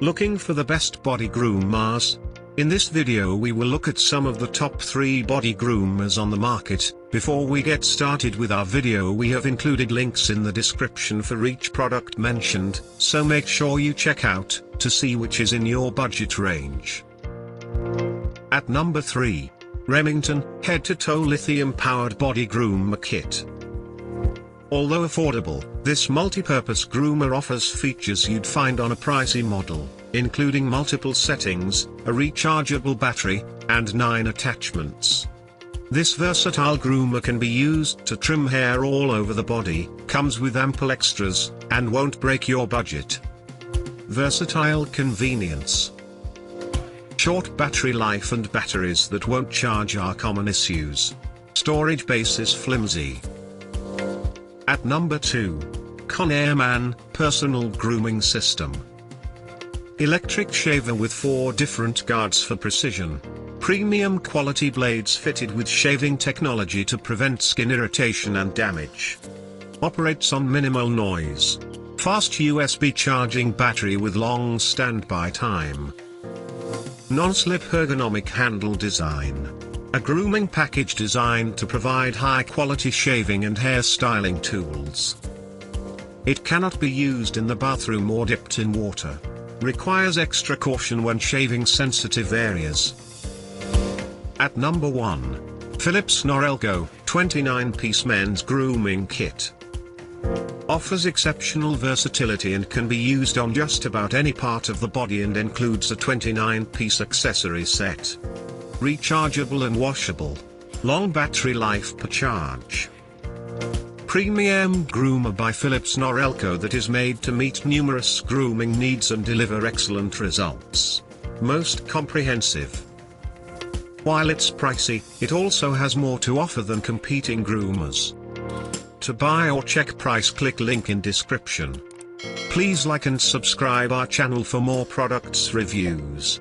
Looking for the best body groomers? In this video we will look at some of the top 3 body groomers on the market. Before we get started with our video, we have included links in the description for each product mentioned, so make sure you check out, to see which is in your budget range. At number 3. Remington Head To Toe Lithium Powered Body Groomer Kit. Although affordable, this multi-purpose groomer offers features you'd find on a pricey model, including multiple settings, a rechargeable battery, and 9 attachments. This versatile groomer can be used to trim hair all over the body, comes with ample extras, and won't break your budget. Versatile convenience. Short battery life and batteries that won't charge are common issues. Storage base is flimsy. At number 2. ConairMAN Personal Grooming System. Electric shaver with 4 different guards for precision. Premium quality blades fitted with shaving technology to prevent skin irritation and damage. Operates on minimal noise. Fast USB charging battery with long standby time. Non-slip ergonomic handle design. A grooming package designed to provide high-quality shaving and hair styling tools. It cannot be used in the bathroom or dipped in water. Requires extra caution when shaving sensitive areas. At number 1. Philips Norelco 29-piece men's grooming kit. Offers exceptional versatility and can be used on just about any part of the body and includes a 29-piece accessory set. Rechargeable and washable. Long battery life per charge. Premium groomer by Philips Norelco that is made to meet numerous grooming needs and deliver excellent results. Most comprehensive. While it's pricey, it also has more to offer than competing groomers. To buy or check price, click link in description. Please like and subscribe our channel for more products reviews.